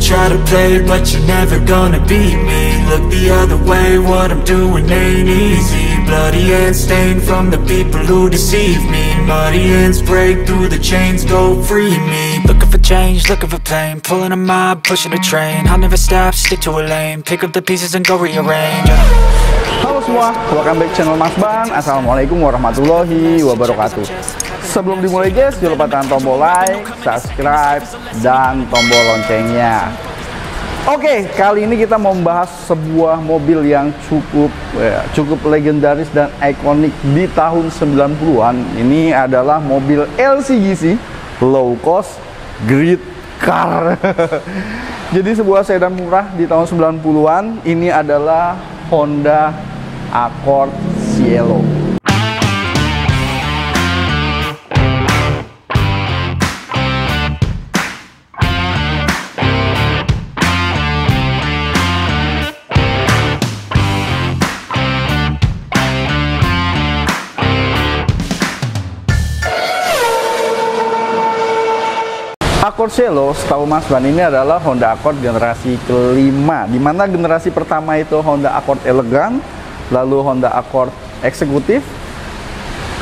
try to play, but you're never gonna beat me. Look the other way, what I'm doing ain't easy. Bloody hands stained from the people who deceive me. Muddy hands break through the chains, go free me. Looking for change, looking for pain, pulling a mob, pushing a train. I'll never stop, stick to a lane, pick up the pieces and go rearrange. Halo semua, welcome back channel Mas Ban. Assalamualaikum warahmatullahi wabarakatuh. Sebelum dimulai guys, jangan lupa tekan tombol like, subscribe, dan tombol loncengnya. Oke, kali ini kita mau membahas sebuah mobil yang cukup legendaris dan ikonik di tahun 90-an. Ini adalah mobil LCGC, Low Cost Grid Car. Jadi sebuah sedan murah di tahun 90-an. Ini adalah Honda Accord Cielo. Accord Cielo, setahu Mas Ban, ini adalah Honda Accord generasi kelima, dimana generasi pertama itu Honda Accord Elegant, lalu Honda Accord Eksekutif,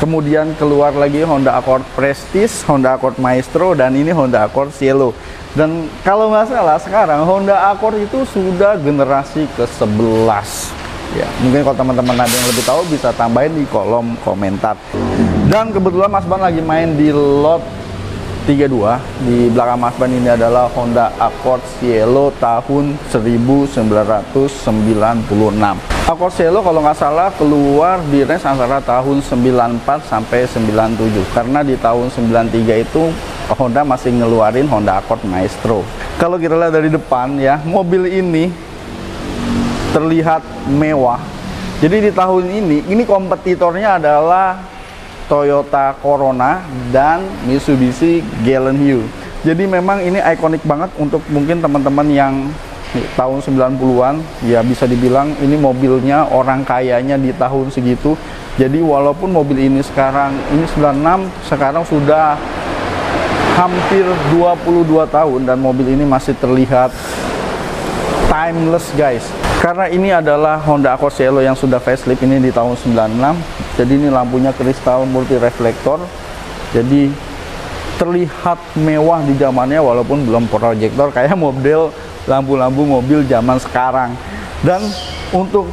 kemudian keluar lagi Honda Accord Prestige, Honda Accord Maestro, dan ini Honda Accord Cielo. Dan kalau nggak salah sekarang Honda Accord itu sudah generasi ke-11 ya. Mungkin kalau teman-teman ada yang lebih tahu bisa tambahin di kolom komentar. Dan kebetulan Mas Ban lagi main di lot 32. Di belakang Mas Ban ini adalah Honda Accord Cielo tahun 1996. Accord Cielo kalau nggak salah keluar di range antara tahun 94 sampai 97, karena di tahun 93 itu Honda masih ngeluarin Honda Accord Maestro. Kalau kita lihat dari depan ya, mobil ini terlihat mewah. Jadi di tahun ini kompetitornya adalah Toyota Corona dan Mitsubishi Galant-Yu. Jadi memang ini ikonik banget untuk mungkin teman-teman yang tahun 90-an, ya bisa dibilang ini mobilnya orang kayanya di tahun segitu. Jadi walaupun mobil ini sekarang, ini 96, sekarang sudah hampir 22 tahun dan mobil ini masih terlihat timeless guys. Karena ini adalah Honda Accord Cielo yang sudah facelift, ini di tahun 96. Jadi ini lampunya kristal multi reflektor. Jadi terlihat mewah di zamannya walaupun belum proyektor kayak model lampu-lampu mobil zaman sekarang. Dan untuk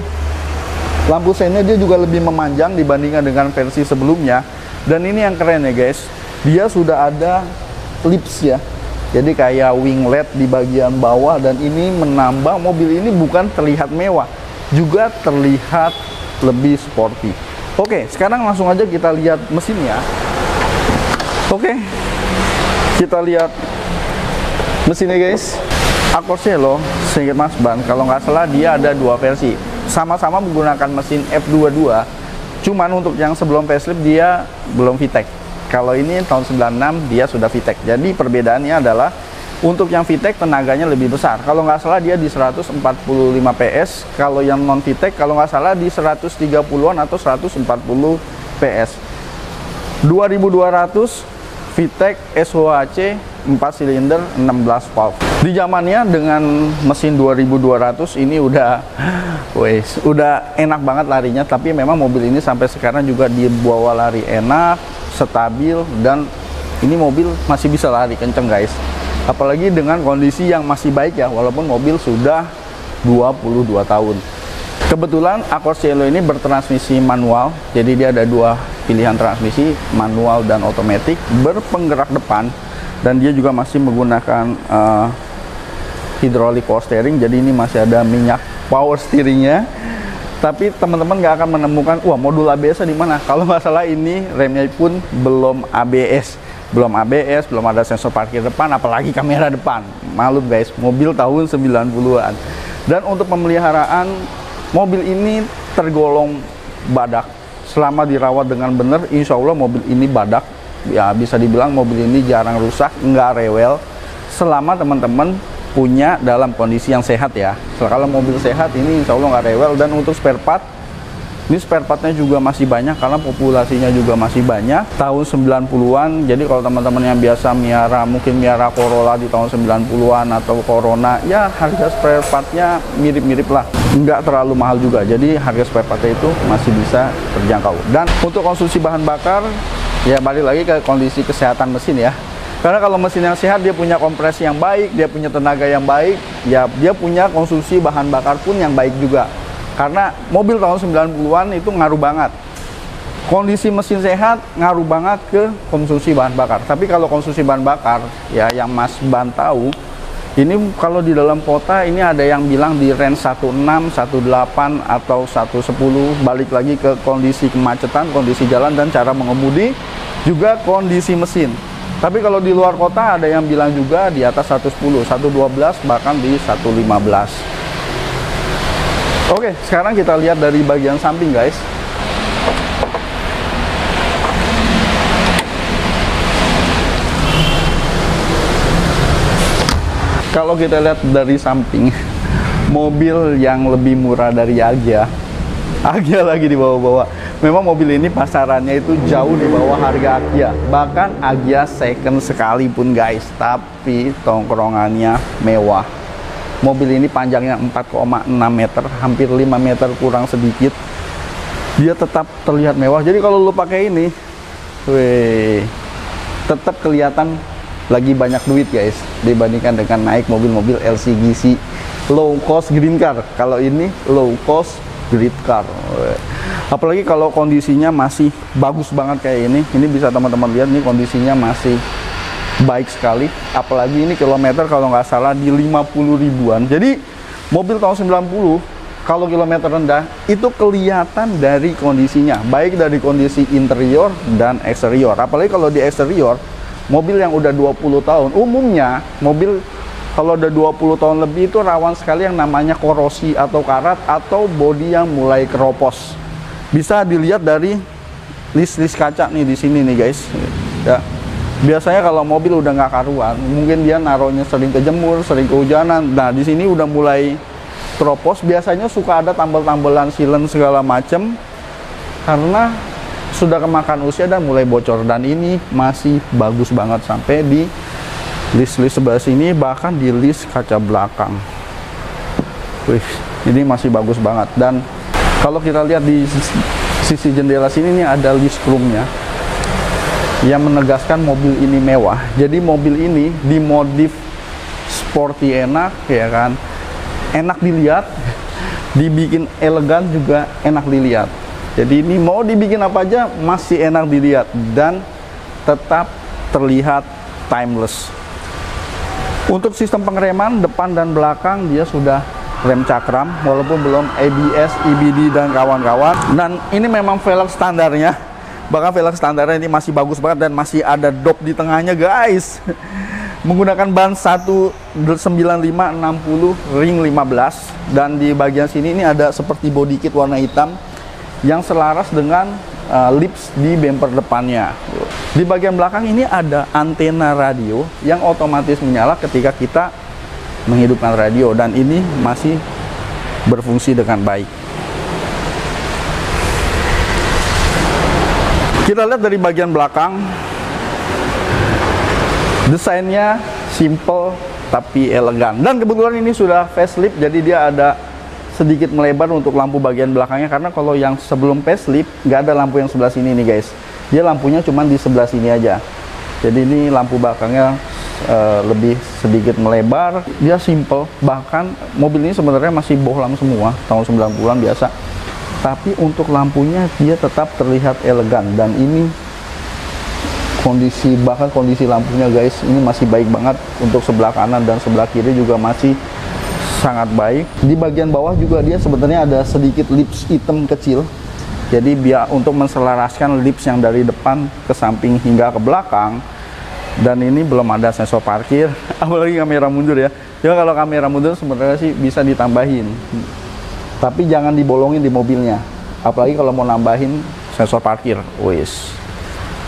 lampu sennya dia juga lebih memanjang dibandingkan dengan versi sebelumnya. Dan ini yang keren ya guys, dia sudah ada lips ya. Jadi kayak wing LED di bagian bawah, dan ini menambah mobil ini bukan terlihat mewah, juga terlihat lebih sporty. Oke, sekarang langsung aja kita lihat mesinnya. Oke, kita lihat mesinnya guys. Accord Cielo, seingat Mas Ban, kalau nggak salah dia ada dua versi. Sama-sama menggunakan mesin F22, cuman untuk yang sebelum facelift dia belum VTEC. Kalau ini tahun 96 dia sudah VTEC. Jadi perbedaannya adalah untuk yang VTEC tenaganya lebih besar. Kalau nggak salah dia di 145 PS. Kalau yang non VTEC kalau nggak salah di 130-an atau 140 PS. 2200 VTEC SOHC 4 silinder 16 valve. Di zamannya dengan mesin 2200 ini udah enak banget larinya. Tapi memang mobil ini sampai sekarang juga dibawa lari enak, stabil, dan ini mobil masih bisa lari kenceng guys, apalagi dengan kondisi yang masih baik ya, walaupun mobil sudah 22 tahun. Kebetulan Accord Cielo ini bertransmisi manual, jadi dia ada dua pilihan transmisi, manual dan otomatis, berpenggerak depan, dan dia juga masih menggunakan hidrolik power steering. Jadi ini masih ada minyak power steeringnya. Tapi teman-teman nggak akan menemukan, wah modul ABS di mana? Kalau nggak salah ini remnya pun belum ABS, belum ada sensor parkir depan, apalagi kamera depan. Malu guys, mobil tahun 90-an. Dan untuk pemeliharaan mobil ini tergolong badak. Selama dirawat dengan benar, insya Allah mobil ini badak. Ya bisa dibilang mobil ini jarang rusak, nggak rewel. Selama teman-teman punya dalam kondisi yang sehat ya. Kalau mobil sehat ini insya Allah nggak rewel. Dan untuk spare part Ini spare partnya juga masih banyak karena populasinya juga masih banyak. Tahun 90-an, jadi kalau teman-teman yang biasa mungkin miara Corolla di tahun 90-an atau Corona, ya harga spare partnya mirip-mirip lah. Nggak terlalu mahal juga, jadi harga spare partnya itu masih bisa terjangkau. Dan untuk konsumsi bahan bakar, ya balik lagi ke kondisi kesehatan mesin ya. Karena kalau mesin yang sehat, dia punya kompresi yang baik, dia punya tenaga yang baik, ya dia punya konsumsi bahan bakar pun yang baik juga. Karena mobil tahun 90-an itu ngaruh banget. Kondisi mesin sehat ngaruh banget ke konsumsi bahan bakar. Tapi kalau konsumsi bahan bakar, ya yang Mas Ban tahu, ini kalau di dalam kota ini ada yang bilang di range 16, 18 atau 110. Balik lagi ke kondisi kemacetan, kondisi jalan dan cara mengemudi, juga kondisi mesin. Tapi kalau di luar kota ada yang bilang juga di atas 110, 112 bahkan di 115. Oke, sekarang kita lihat dari bagian samping guys. Kalau kita lihat dari samping, mobil yang lebih murah dari Agya lagi di bawah-bawah. Memang mobil ini pasarannya itu jauh di bawah harga Agya. Bahkan Agya second sekalipun guys, tapi tongkrongannya mewah. Mobil ini panjangnya 4,6 meter, hampir 5 meter kurang sedikit. Dia tetap terlihat mewah. Jadi kalau lu pakai ini, tetap kelihatan lagi banyak duit guys, dibandingkan dengan naik mobil-mobil LCGC low cost green car. Kalau ini low cost green car. Apalagi kalau kondisinya masih bagus banget kayak ini bisa teman-teman lihat nih, kondisinya masih baik sekali. Apalagi ini kilometer kalau nggak salah di 50 ribuan. Jadi mobil tahun 90 kalau kilometer rendah itu kelihatan dari kondisinya, baik dari kondisi interior dan eksterior. Apalagi kalau di eksterior, mobil yang udah 20 tahun, umumnya mobil kalau udah 20 tahun lebih itu rawan sekali yang namanya korosi atau karat atau bodi yang mulai keropos. Bisa dilihat dari list kaca nih di sini nih guys ya. Biasanya kalau mobil udah nggak karuan, mungkin dia naruhnya sering kejemur, sering kehujanan. Nah, di sini udah mulai teropos. Biasanya suka ada tambal-tambalan silen segala macem karena sudah kemakan usia dan mulai bocor. Dan ini masih bagus banget sampai di list sebelah sini, bahkan di list kaca belakang. Wih, ini masih bagus banget. Dan kalau kita lihat di sisi jendela sini nih ada list chrome-nya yang menegaskan mobil ini mewah. Jadi mobil ini dimodif sporty enak ya kan, enak dilihat, dibikin elegan juga enak dilihat. Jadi ini mau dibikin apa aja masih enak dilihat dan tetap terlihat timeless. Untuk sistem pengereman depan dan belakang dia sudah rem cakram, walaupun belum ABS, EBD dan kawan-kawan. Dan ini memang velg standarnya. Bahkan velg standarnya ini masih bagus banget dan masih ada dop di tengahnya guys. Menggunakan ban 195/60 ring 15 dan di bagian sini ini ada seperti body kit warna hitam yang selaras dengan lips di bumper depannya. Di bagian belakang ini ada antena radio yang otomatis menyala ketika kita menghidupkan radio dan ini masih berfungsi dengan baik. Kita lihat dari bagian belakang, desainnya simple tapi elegan. Dan kebetulan ini sudah facelift, jadi dia ada sedikit melebar untuk lampu bagian belakangnya. Karena kalau yang sebelum facelift, nggak ada lampu yang sebelah sini nih guys. Dia lampunya cuma di sebelah sini aja. Jadi ini lampu belakangnya lebih sedikit melebar. Dia simple, bahkan mobil ini sebenarnya masih bohlam semua, tahun 90-an biasa. Tapi untuk lampunya dia tetap terlihat elegan dan ini bahkan kondisi lampunya guys ini masih baik banget. Untuk sebelah kanan dan sebelah kiri juga masih sangat baik. Di bagian bawah juga dia sebenarnya ada sedikit lips hitam kecil. Jadi biar untuk menselaraskan lips yang dari depan ke samping hingga ke belakang. Dan ini belum ada sensor parkir, apalagi kamera mundur ya. Ya kalau kamera mundur sebenarnya sih bisa ditambahin. Tapi jangan dibolongin di mobilnya. Apalagi kalau mau nambahin sensor parkir. Wis.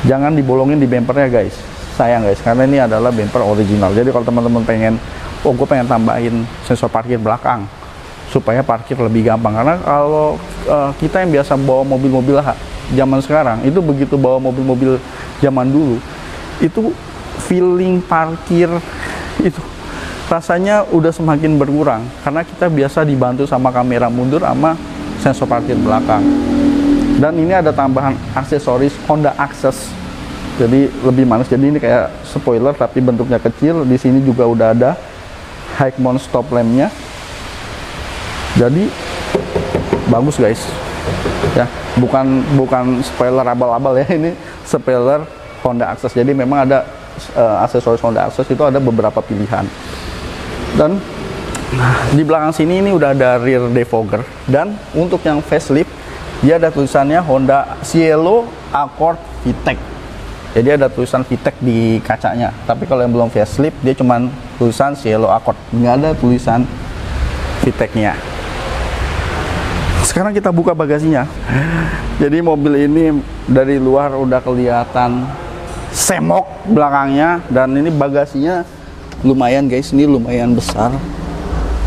Jangan dibolongin di bumpernya guys. Sayang guys, karena ini adalah bumper original. Jadi kalau teman-teman pengen, oh gue pengen tambahin sensor parkir belakang, supaya parkir lebih gampang. Karena kalau kita yang biasa bawa mobil-mobil zaman sekarang itu, begitu bawa mobil-mobil zaman dulu itu feeling parkir itu rasanya udah semakin berkurang, karena kita biasa dibantu sama kamera mundur sama sensor parkir belakang. Dan ini ada tambahan aksesoris Honda Access, jadi lebih manis. Jadi ini kayak spoiler tapi bentuknya kecil. Di sini juga udah ada high mount stop lampnya, jadi bagus guys ya. Bukan spoiler abal-abal ya, ini spoiler Honda Access. Jadi memang ada aksesoris Honda Access itu ada beberapa pilihan. Dan di belakang sini ini udah ada rear defogger. Dan untuk yang facelift dia ada tulisannya Honda Cielo Accord VTEC. Jadi ada tulisan VTEC di kacanya. Tapi kalau yang belum facelift dia cuman tulisan Cielo Accord, nggak ada tulisan VTEC-nya. Sekarang kita buka bagasinya. Jadi mobil ini dari luar udah kelihatan semok belakangnya, dan ini bagasinya lumayan guys, ini lumayan besar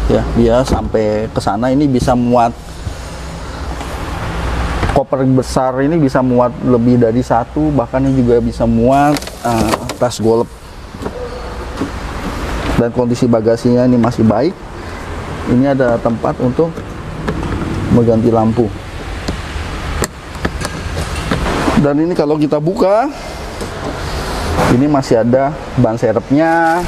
ya. Dia sampai ke sana ini bisa muat, koper besar ini bisa muat lebih dari satu, bahkan ini juga bisa muat tas golf. Dan kondisi bagasinya ini masih baik. Ini ada tempat untuk mengganti lampu. Dan ini kalau kita buka, ini masih ada ban serepnya,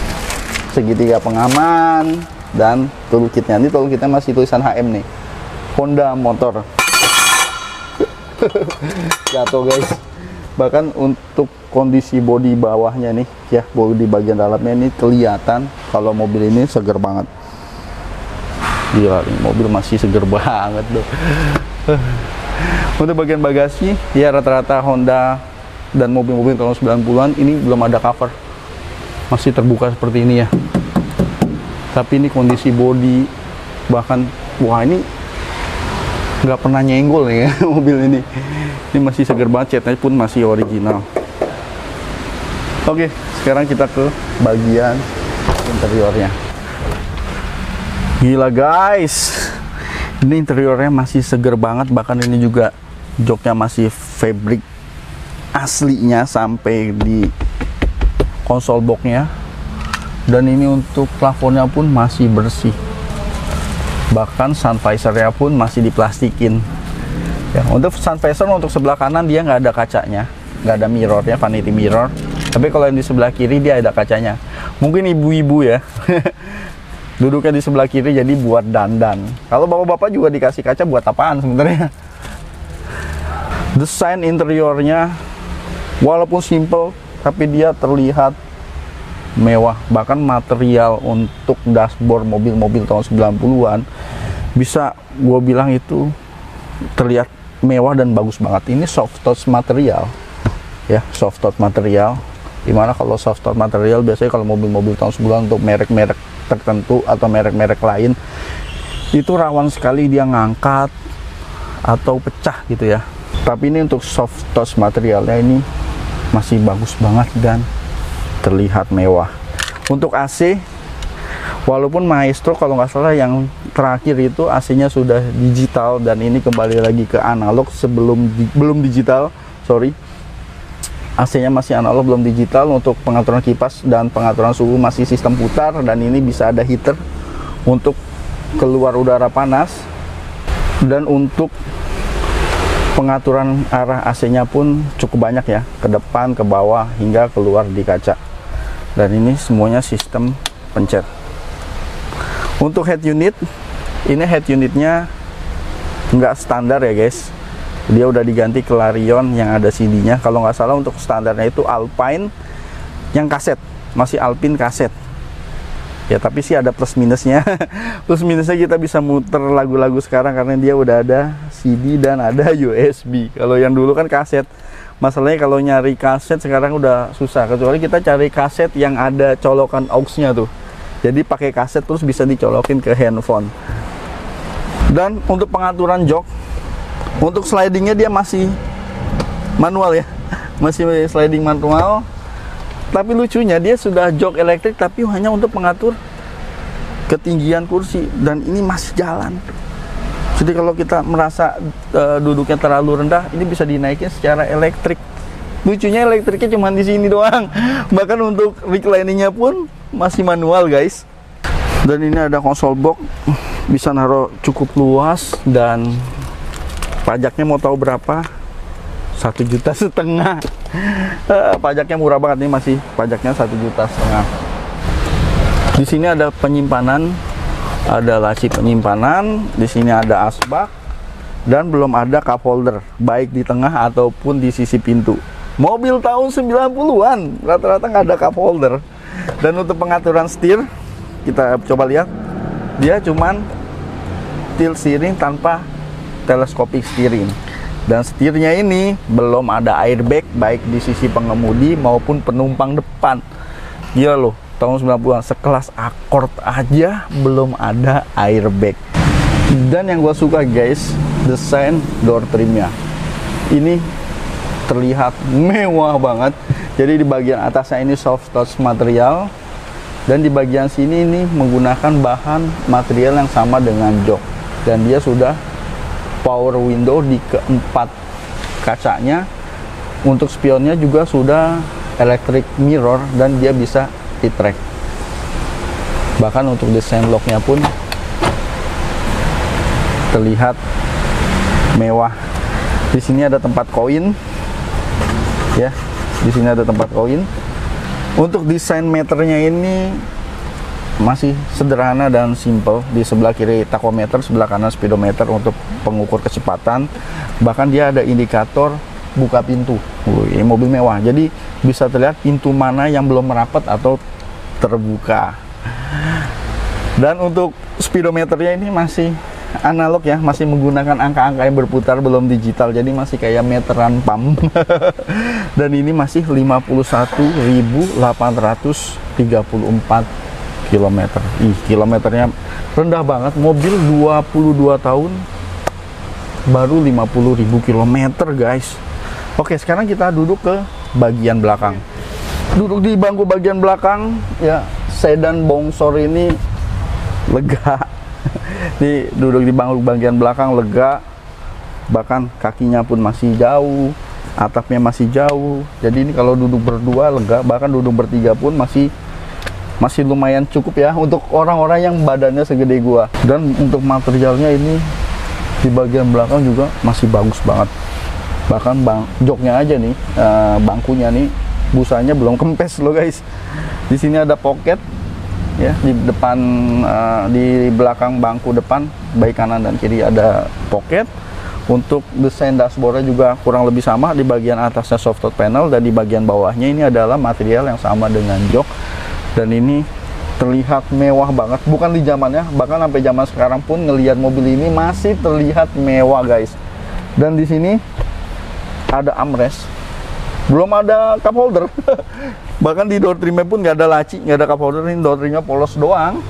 segitiga pengaman, dan toolkitnya. Ini toolkitnya masih tulisan HM nih, Honda Motor. Jatuh guys. Bahkan untuk kondisi bodi bawahnya nih ya, bodi bagian dalamnya ini kelihatan kalau mobil ini seger banget. Gila, ini mobil masih seger banget tuh. Untuk bagian bagasi ya, rata-rata Honda dan mobil-mobil tahun 90-an ini belum ada cover, masih terbuka seperti ini ya. Tapi ini kondisi bodi, bahkan wah ini nggak pernah nyenggol ya mobil ini. Ini masih seger banget, catnya pun masih original. Oke, sekarang kita ke bagian interiornya. Gila guys, ini interiornya masih seger banget. Bahkan ini juga joknya masih fabric aslinya sampai di konsol boxnya. Dan ini untuk plafonnya pun masih bersih. Bahkan sun visornya pun masih diplastikin ya. Untuk sun visor untuk sebelah kanan dia nggak ada kacanya, nggak ada mirrornya, vanity mirror. Tapi kalau yang di sebelah kiri dia ada kacanya. Mungkin ibu-ibu ya duduknya di sebelah kiri jadi buat dandan. Kalau bapak-bapak juga dikasih kaca buat apaan sebenarnya. Desain interiornya walaupun simple tapi dia terlihat mewah. Bahkan material untuk dashboard mobil-mobil tahun 90-an bisa gue bilang itu terlihat mewah dan bagus banget. Ini soft touch material ya, soft touch material. Dimana kalau soft touch material biasanya kalau mobil-mobil tahun 90-an untuk merek-merek tertentu atau merek-merek lain itu rawan sekali dia ngangkat atau pecah gitu ya. Tapi ini untuk soft touch materialnya ini masih bagus banget dan terlihat mewah. Untuk AC, walaupun Maestro kalau nggak salah yang terakhir itu AC-nya sudah digital, dan ini kembali lagi ke analog. Belum digital, sorry. AC-nya masih analog, belum digital. Untuk pengaturan kipas dan pengaturan suhu masih sistem putar, dan ini bisa ada heater untuk keluar udara panas. Dan untuk pengaturan arah AC-nya pun cukup banyak ya, ke depan, ke bawah, hingga keluar di kaca. Dan ini semuanya sistem pencet. Untuk head unit, ini head unitnya nggak standar ya guys. Dia udah diganti Clarion yang ada CD-nya. Kalau nggak salah untuk standarnya itu Alpine yang kaset, masih Alpine kaset. Ya tapi sih ada plus minusnya. Plus minusnya kita bisa muter lagu-lagu sekarang karena dia udah ada CD dan ada USB. Kalau yang dulu kan kaset. Masalahnya kalau nyari kaset sekarang udah susah, kecuali kita cari kaset yang ada colokan aux-nya tuh. Jadi pakai kaset terus bisa dicolokin ke handphone. Dan untuk pengaturan jok, untuk slidingnya dia masih manual ya, masih sliding manual. Tapi lucunya dia sudah jok elektrik tapi hanya untuk mengatur ketinggian kursi, dan ini masih jalan. Jadi kalau kita merasa duduknya terlalu rendah, ini bisa dinaikin secara elektrik. Lucunya elektriknya cuma di sini doang. Bahkan untuk recliningnya pun masih manual guys. Dan ini ada konsol box, bisa naruh cukup luas. Dan pajaknya mau tahu berapa? 1,5 juta. Pajaknya murah banget nih, masih pajaknya 1,5 juta. Di sini ada penyimpanan, ada laci penyimpanan. Di sini ada asbak dan belum ada cup holder, baik di tengah ataupun di sisi pintu. Mobil tahun 90-an, rata-rata nggak ada cup holder. Dan untuk pengaturan setir, kita coba lihat, dia cuman tilt steering tanpa telescopic steering. Dan setirnya ini belum ada airbag, baik di sisi pengemudi maupun penumpang depan. Gila loh, tahun 90-an, sekelas Accord aja belum ada airbag. Dan yang gue suka guys, desain door trimnya ini terlihat mewah banget. Jadi di bagian atasnya ini soft touch material, dan di bagian sini ini menggunakan bahan material yang sama dengan jok. Dan dia sudah power window di keempat kacanya. Untuk spionnya juga sudah electric mirror dan dia bisa heat track. Bahkan untuk desain locknya pun terlihat mewah. Di sini ada tempat koin, ya. Di sini ada tempat koin. Untuk desain meternya ini masih sederhana dan simple. Di sebelah kiri tachometer, sebelah kanan speedometer untuk pengukur kecepatan. Bahkan dia ada indikator buka pintu. Ini mobil mewah, jadi bisa terlihat pintu mana yang belum merapat atau terbuka. Dan untuk speedometernya ini masih analog ya, masih menggunakan angka-angka yang berputar, belum digital, jadi masih kayak meteran pam. Dan ini masih 51.834 kilometer. Kilometernya rendah banget. Mobil 22 tahun baru 50.000 kilometer guys. Oke, sekarang kita duduk ke bagian belakang. Duduk di bangku bagian belakang ya, sedan bongsor ini lega. Nih, duduk di bangku bagian belakang lega. Bahkan kakinya pun masih jauh, atapnya masih jauh. Jadi ini kalau duduk berdua lega, bahkan duduk bertiga pun masih lumayan cukup ya untuk orang-orang yang badannya segede gua. Dan untuk materialnya ini di bagian belakang juga masih bagus banget. Bahkan joknya aja nih, bangkunya nih, busanya belum kempes loh guys. Di sini ada pocket ya, di depan, di belakang bangku depan, baik kanan dan kiri ada pocket. Untuk desain dashboardnya juga kurang lebih sama. Di bagian atasnya soft touch panel, dan di bagian bawahnya ini adalah material yang sama dengan jok. Dan ini terlihat mewah banget, bukan di zamannya, bahkan sampai zaman sekarang pun ngelihat mobil ini masih terlihat mewah guys. Dan di sini ada armrest, belum ada cup holder. Bahkan di door trimnya pun nggak ada laci, nggak ada cup holder. Ini door trimnya polos doang.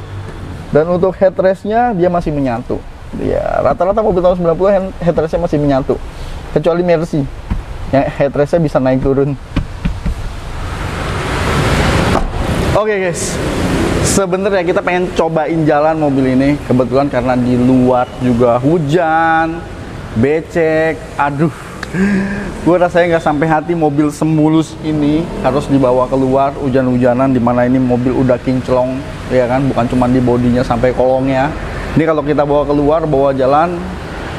Dan untuk headrestnya dia masih menyatu. Ya, rata-rata mobil tahun 90 headrestnya masih menyatu, kecuali Mercy yang headrestnya bisa naik turun. Oke guys, sebenarnya kita pengen cobain jalan mobil ini. Kebetulan karena di luar juga hujan, becek, aduh, gue rasanya nggak sampai hati mobil semulus ini harus dibawa keluar hujan-hujanan, dimana ini mobil udah kinclong, ya kan, bukan cuma di bodinya sampai kolongnya. Ini kalau kita bawa keluar, bawa jalan,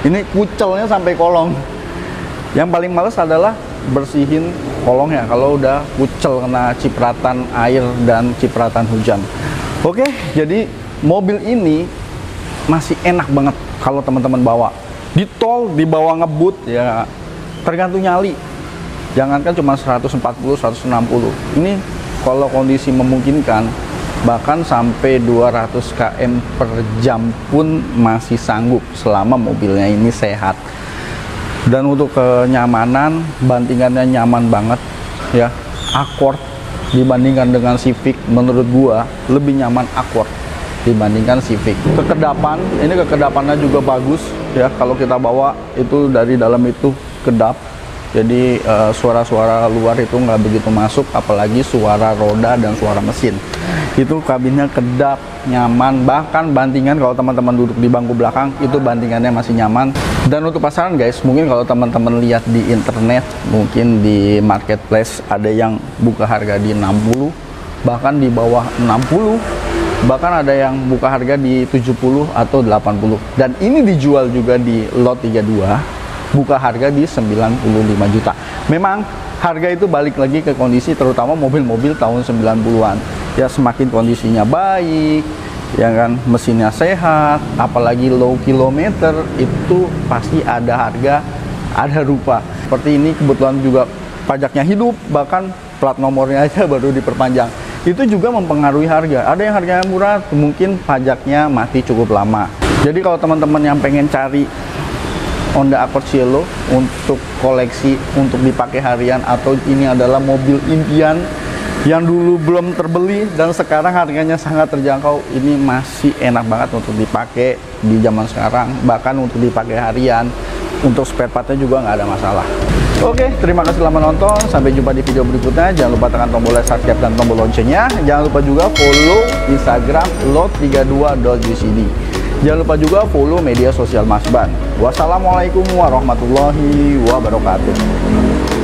ini kucelnya sampai kolong. Yang paling males adalah bersihin kolongnya kalau udah kucel kena cipratan air dan cipratan hujan. Oke, jadi mobil ini masih enak banget kalau teman-teman bawa di tol, dibawa ngebut ya, tergantung nyali. Jangankan cuma 140, 160. Ini kalau kondisi memungkinkan bahkan sampai 200 km per jam pun masih sanggup selama mobilnya ini sehat. Dan untuk kenyamanan, bantingannya nyaman banget ya. Accord dibandingkan dengan Civic, menurut gua lebih nyaman Accord dibandingkan Civic. Kekedapan, ini kekedapannya juga bagus ya. Kalau kita bawa itu dari dalam itu kedap, jadi suara-suara luar itu nggak begitu masuk, apalagi suara roda dan suara mesin. Itu kabinnya kedap, nyaman, bahkan bantingan kalau teman-teman duduk di bangku belakang itu bantingannya masih nyaman. Dan untuk pasaran guys, mungkin kalau teman-teman lihat di internet, mungkin di marketplace ada yang buka harga di 60, bahkan di bawah 60, bahkan ada yang buka harga di 70 atau 80. Dan ini dijual juga di lot 32, buka harga di 95 juta. Memang harga itu balik lagi ke kondisi, terutama mobil-mobil tahun 90-an. Ya semakin kondisinya baik, ya kan, mesinnya sehat, apalagi low kilometer, itu pasti ada harga, ada rupa. Seperti ini kebetulan juga pajaknya hidup, bahkan plat nomornya aja baru diperpanjang. Itu juga mempengaruhi harga. Ada yang harganya murah, mungkin pajaknya mati cukup lama. Jadi kalau teman-teman yang pengen cari Honda Accord Cielo untuk koleksi, untuk dipakai harian, atau ini adalah mobil impian yang dulu belum terbeli dan sekarang harganya sangat terjangkau, ini masih enak banget untuk dipakai di zaman sekarang, bahkan untuk dipakai harian, untuk spare partnya juga nggak ada masalah. Oke, terima kasih telah menonton, sampai jumpa di video berikutnya. Jangan lupa tekan tombol like, subscribe, dan tombol loncengnya. Jangan lupa juga follow Instagram lot32.ucd. Jangan lupa juga follow media sosial Mas Ban. Wassalamualaikum warahmatullahi wabarakatuh.